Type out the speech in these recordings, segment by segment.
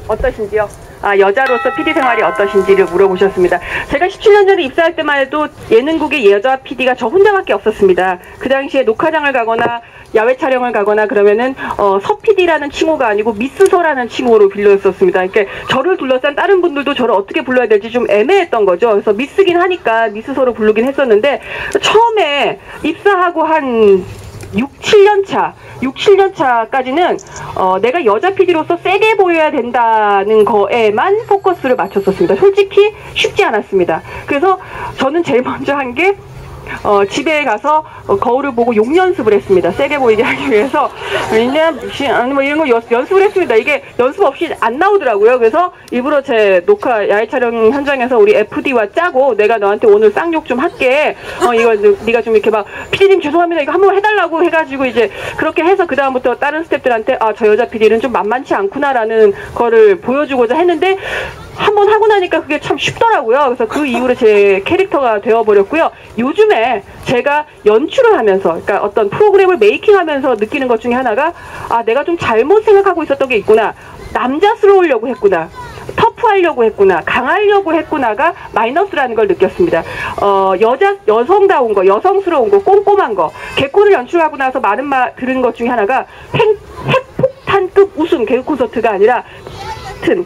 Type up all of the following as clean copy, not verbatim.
어떠신지요? 여자로서 PD 생활이 어떠신지를 물어보셨습니다. 제가 17년 전에 입사할 때만 해도 예능국의 여자 PD가 저 혼자밖에 없었습니다. 그 당시에 녹화장을 가거나 야외 촬영을 가거나 그러면은 서 PD라는 칭호가 아니고 미스서라는 칭호로 불렸었습니다. 그러니까 저를 둘러싼 다른 분들도 저를 어떻게 불러야 될지 좀 애매했던 거죠. 그래서 미스긴 하니까 미스서로 부르긴 했었는데 처음에 입사하고 한 7년 차까지는 내가 여자 PD로서 세게 보여야 된다는 거에만 포커스를 맞췄었습니다. 솔직히 쉽지 않았습니다. 그래서 저는 제일 먼저 한 게 집에 가서 거울을 보고 욕 연습을 했습니다. 세게 보이게 하기 위해서. 왜냐면 뭐 이런 거 연습을 했습니다. 이게 연습 없이 안 나오더라고요. 그래서 일부러 제 녹화 야외 촬영 현장에서 우리 FD와 짜고 내가 너한테 오늘 쌍욕 좀 할게. 이거 네가 좀 이렇게 막 PD님 죄송합니다. 이거 한번 해달라고 해가지고 이제 그렇게 해서 그 다음부터 다른 스태프들한테 저 여자 PD는 좀 만만치 않구나라는 거를 보여주고자 했는데 한번 하고 나니까 그게 참 쉽더라고요. 그래서 그 이후로 제 캐릭터가 되어버렸고요. 요즘에 제가 연출을 하면서, 그러니까 어떤 프로그램을 메이킹하면서 느끼는 것 중에 하나가 내가 좀 잘못 생각하고 있었던 게 있구나. 남자스러우려고 했구나. 터프하려고 했구나. 강하려고 했구나가 마이너스라는 걸 느꼈습니다. 여성다운 거, 여성스러운 거, 꼼꼼한 거. 개콘을 연출하고 나서 많은 말 들은 것 중에 하나가 핵폭탄급 웃음, 개그 콘서트가 아니라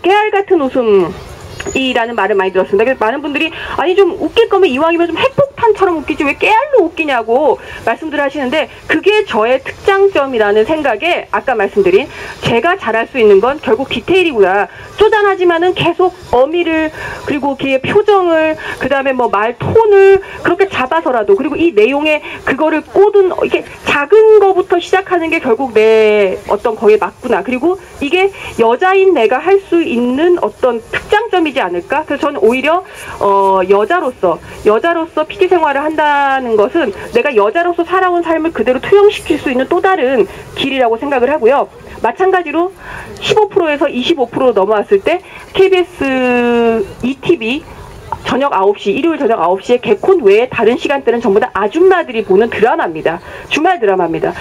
깨알 같은 웃음이라는 말을 많이 들었습니다. 그래서 많은 분들이 아니 좀 웃길 거면 이왕이면 좀 핵폭탄처럼 웃기지 왜 깨알로 웃기냐고 말씀들 하시는데 그게 저의 특장점이라는 생각에 아까 말씀드린 제가 잘할 수 있는 건 결국 디테일이구나. 쪼잔하지만은 계속 어미를 그리고 걔의 표정을 그 다음에 뭐 말 톤을 그렇게 잡아서라도 그리고 이 내용에 그거를 꽂은 이게 작은 거부터 시작하는 게 결국 내 어떤 거에 맞구나. 그리고 이게 여자인 내가 할 수 있는 어떤 특장점이지 않을까? 그래서 저는 오히려 여자로서 PD 생활을 한다는 것은 내가 여자로서 살아온 삶을 그대로 투영시킬 수 있는 또 다른 길이라고 생각을 하고요. 마찬가지로 15%에서 25% 넘어왔을 때 KBS ETV 저녁 9시, 일요일 저녁 9시에 개콘 외에 다른 시간대는 전부 다 아줌마들이 보는 드라마입니다. 주말 드라마입니다.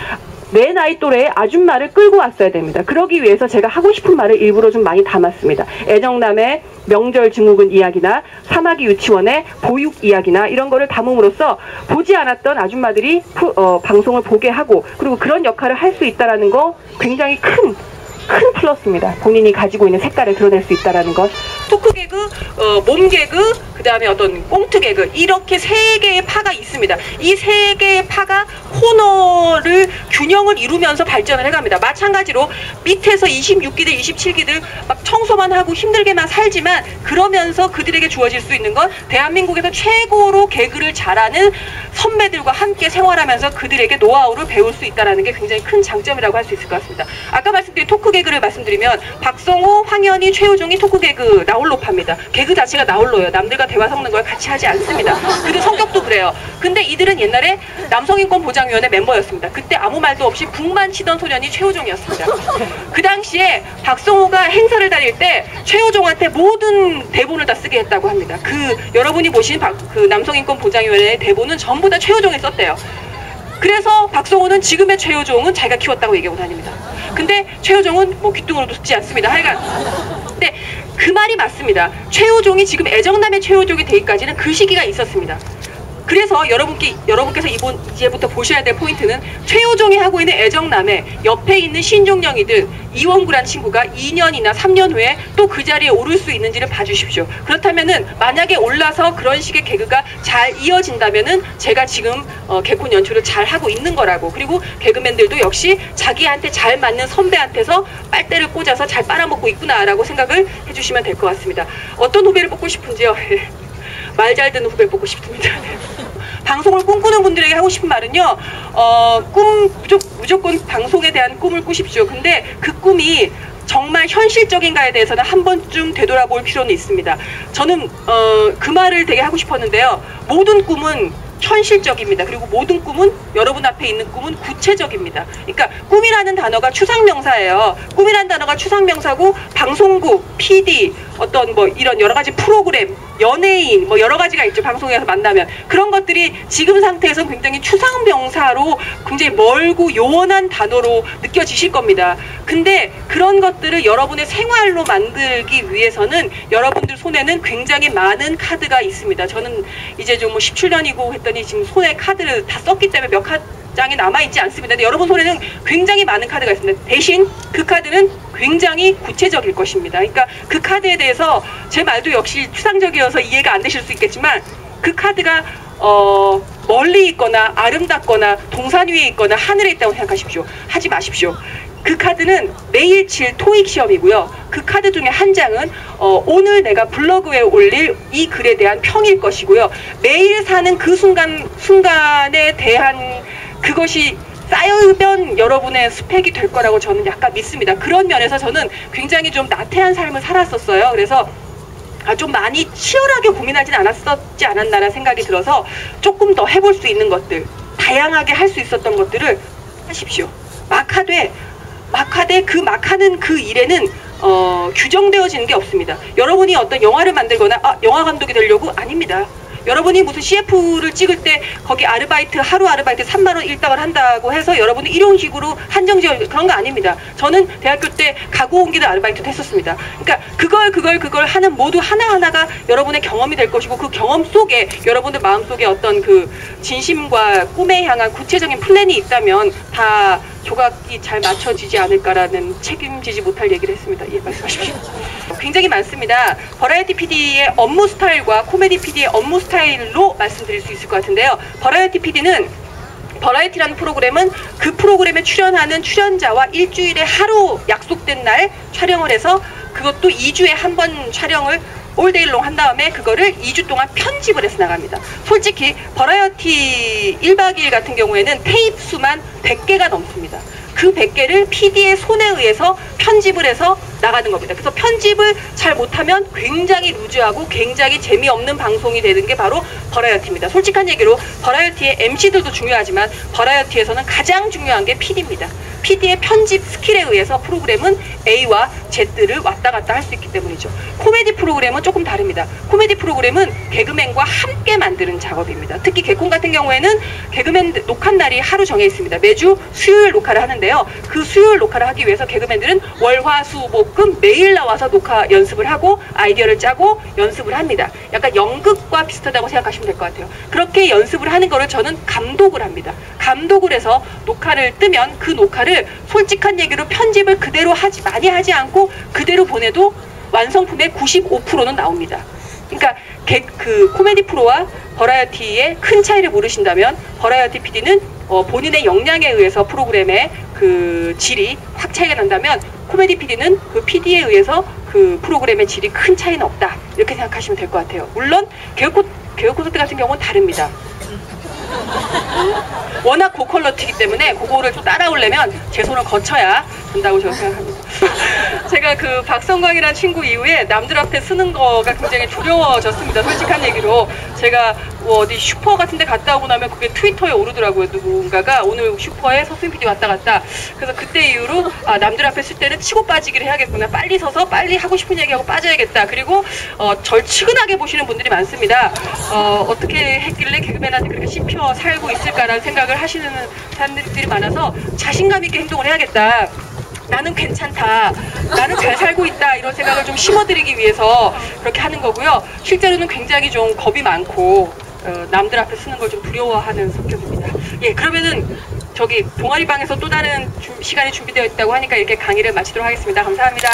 내 나이 또래의 아줌마를 끌고 왔어야 됩니다. 그러기 위해서 제가 하고 싶은 말을 일부러 좀 많이 담았습니다. 애정남의 명절 증후군 이야기나 사마귀 유치원의 보육 이야기나 이런 거를 담음으로써 보지 않았던 아줌마들이 방송을 보게 하고 그리고 그런 역할을 할 수 있다는 거 굉장히 큰 플러스입니다. 본인이 가지고 있는 색깔을 드러낼 수 있다는 것. 토크 개그, 몸 개그, 그 다음에 어떤 꽁트 개그 이렇게 세 개의 파가 있습니다. 이 세 개의 파가 코너를 균형을 이루면서 발전을 해갑니다. 마찬가지로 밑에서 26기들, 27기들 막 청소만 하고 힘들게만 살지만 그러면서 그들에게 주어질 수 있는 건 대한민국에서 최고로 개그를 잘하는 선배들과 함께 생활하면서 그들에게 노하우를 배울 수 있다는 게 굉장히 큰 장점이라고 할 수 있을 것 같습니다. 아까 말씀드린 토크 개그를 말씀드리면 박성호, 황현희, 최우종이 토크 개그 나홀로파입니다. 개그 자체가 나홀로예요. 남들과 대화 섞는 걸 같이 하지 않습니다. 그들 성격도 그래요. 근데 이들은 옛날에 남성인권보장위원회 멤버였습니다. 그때 아무 말도 없이 북만 치던 소년이 최우종이었습니다. 그 당시에 박성호가 행사를 다닐 때 최우종한테 모든 대본을 다 쓰게 했다고 합니다. 여러분이 보신 그 남성인권보장위원회의 대본은 전부 다 최우종이 썼대요. 그래서 박성호는 지금의 최우종은 자기가 키웠다고 얘기하고 다닙니다. 근데 최우종은 뭐 귀뚱으로도 듣지 않습니다. 하여간 근데 그 말이 맞습니다. 최우종이 지금 애정남의 최우종이 되기까지는 그 시기가 있었습니다. 그래서 여러분께서 이제부터 보셔야 될 포인트는 최우종이 하고 있는 애정남에 옆에 있는 신종영이들 이원구란 친구가 2년이나 3년 후에 또 그 자리에 오를 수 있는지를 봐주십시오. 그렇다면은 만약에 올라서 그런 식의 개그가 잘 이어진다면은 제가 지금 개콘 연출을 잘 하고 있는 거라고. 그리고 개그맨들도 역시 자기한테 잘 맞는 선배한테서 빨대를 꽂아서 잘 빨아먹고 있구나라고 생각을 해주시면 될 것 같습니다. 어떤 후배를 뽑고 싶은지요? 말 잘 듣는 후배를 뽑고 싶습니다. 방송을 꿈꾸는 분들에게 하고 싶은 말은요, 무조건 방송에 대한 꿈을 꾸십시오. 근데 그 꿈이 정말 현실적인가에 대해서는 한 번쯤 되돌아볼 필요는 있습니다. 저는 그 말을 되게 하고 싶었는데요. 모든 꿈은 현실적입니다. 그리고 모든 꿈은 여러분 앞에 있는 꿈은 구체적입니다. 그러니까 꿈이라는 단어가 추상명사예요. 꿈이라는 단어가 추상명사고 방송국, PD, 어떤 뭐 이런 여러 가지 프로그램, 연예인 뭐 여러 가지가 있죠. 방송에서 만나면 그런 것들이 지금 상태에서 굉장히 추상명사로 굉장히 멀고 요원한 단어로 느껴지실 겁니다. 근데 그런 것들을 여러분의 생활로 만들기 위해서는 여러분들 손에는 굉장히 많은 카드가 있습니다. 저는 이제 좀 뭐 17년이고 했더니 지금 손에 카드를 다 썼기 때문에 몇 장이 남아있지 않습니다. 근데 여러분 손에는 굉장히 많은 카드가 있습니다. 대신 그 카드는 굉장히 구체적일 것입니다. 그러니까 그 카드에 대해서 제 말도 역시 추상적이어서 이해가 안 되실 수 있겠지만 그 카드가 멀리 있거나 아름답거나 동산 위에 있거나 하늘에 있다고 생각하십시오. 하지 마십시오. 그 카드는 매일 칠 토익 시험이고요. 그 카드 중에 한 장은 오늘 내가 블로그에 올릴 이 글에 대한 평일 것이고요. 매일 사는 그 순간에 대한 그것이 쌓이면 여러분의 스펙이 될 거라고 저는 약간 믿습니다. 그런 면에서 저는 굉장히 좀 나태한 삶을 살았었어요. 그래서 좀 많이 치열하게 고민하진 않았었지 않았나라는 생각이 들어서 조금 더 해볼 수 있는 것들, 다양하게 할 수 있었던 것들을 하십시오. 막하되 그 막하는 그 일에는 규정되어지는 게 없습니다. 여러분이 어떤 영화를 만들거나 영화 감독이 되려고 아닙니다. 여러분이 무슨 CF를 찍을 때 거기 아르바이트 하루 아르바이트 3만 원 일당을 한다고 해서 여러분이 일용직으로 한정지어 그런 거 아닙니다. 저는 대학교 때 가구 옮기는 아르바이트도 했었습니다. 그러니까 그걸 하는 모두 하나하나가 여러분의 경험이 될 것이고 그 경험 속에 여러분들 마음속에 어떤 그 진심과 꿈에 향한 구체적인 플랜이 있다면 다 조각이 잘 맞춰지지 않을까라는 책임지지 못할 얘기를 했습니다. 예, 말씀하십시오. 굉장히 많습니다. 버라이어티 PD의 업무 스타일과 코미디 PD의 업무 스타일로 말씀드릴 수 있을 것 같은데요. 버라이어티 PD는 버라이어티라는 프로그램은 그 프로그램에 출연하는 출연자와 일주일에 하루 약속된 날 촬영을 해서 그것도 2주에 한 번 촬영을 올데일롱 한 다음에 그거를 2주 동안 편집을 해서 나갑니다. 솔직히 버라이어티 1박 2일 같은 경우에는 테이프 수만 100개가 넘습니다. 그 100개를 PD의 손에 의해서 편집을 해서 나가는 겁니다. 그래서 편집을 잘 못하면 굉장히 루즈하고 굉장히 재미없는 방송이 되는 게 바로 버라이어티입니다. 솔직한 얘기로 버라이어티의 MC들도 중요하지만 버라이어티에서는 가장 중요한 게 PD입니다. PD의 편집 스킬에 의해서 프로그램은 A와 Z를 왔다 갔다 할 수 있기 때문이죠. 코미디 프로그램은 조금 다릅니다. 코미디 프로그램은 개그맨과 함께 만드는 작업입니다. 특히 개콘 같은 경우에는 개그맨 녹화 날이 하루 정해 있습니다. 매주 수요일 녹화를 하는데요. 그 수요일 녹화를 하기 위해서 개그맨들은 월, 화, 수, 목, 금 매일 나와서 녹화 연습을 하고 아이디어를 짜고 연습을 합니다. 약간 연극과 비슷하다고 생각하시면 될 것 같아요. 그렇게 연습을 하는 거를 저는 감독을 합니다. 감독을 해서 녹화를 뜨면 그 녹화를 솔직한 얘기로 편집을 그대로 많이 하지 않고 그대로 보내도 완성품의 95%는 나옵니다. 그러니까 그 코미디 프로와 버라이어티의 큰 차이를 모르신다면 버라이어티 PD는 본인의 역량에 의해서 프로그램의 그 질이 확 차이가 난다면 코미디 PD는 그 PD에 의해서 그 프로그램의 질이 큰 차이는 없다. 이렇게 생각하시면 될 것 같아요. 물론 개그 콘서트 같은 경우는 다릅니다. 워낙 고퀄러티이기 때문에 그거를 좀 따라오려면 제 손을 거쳐야 된다고 저는 생각합니다. 제가 그 박성광이라는 친구 이후에 남들 앞에 쓰는 거가 굉장히 두려워졌습니다. 솔직한 얘기로 제가 뭐 어디 슈퍼 같은 데 갔다 오고 나면 그게 트위터에 오르더라고요. 누군가가 오늘 슈퍼에 서수민 PD 왔다 갔다. 그래서 그때 이후로 남들 앞에 쓸 때는 치고 빠지기를 해야겠구나. 빨리 서서 빨리 하고 싶은 얘기하고 빠져야겠다. 그리고 절 측은하게 보시는 분들이 많습니다. 어떻게 했길래 개그맨한테 그렇게 씹혀 살고 있을까라는 생각을 하시는 사람들이 많아서 자신감 있게 행동을 해야겠다. 나는 괜찮다. 나는 잘 살고 있다. 이런 생각을 좀 심어드리기 위해서 그렇게 하는 거고요. 실제로는 굉장히 좀 겁이 많고 남들 앞에 쓰는 걸 좀 두려워하는 성격입니다. 예, 그러면은 저기 동아리방에서 또 다른 시간이 준비되어 있다고 하니까 이렇게 강의를 마치도록 하겠습니다. 감사합니다.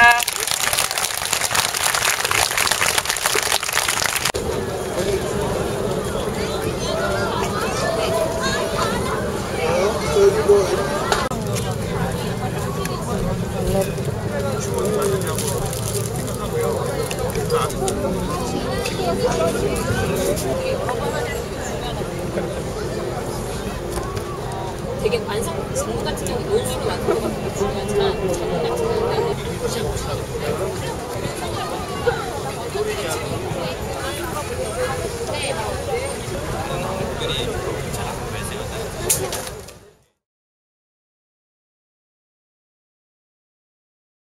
되게 완성 직무 같은 경우 논술을 만드는 것도 중요하지만 전문 같은 경우는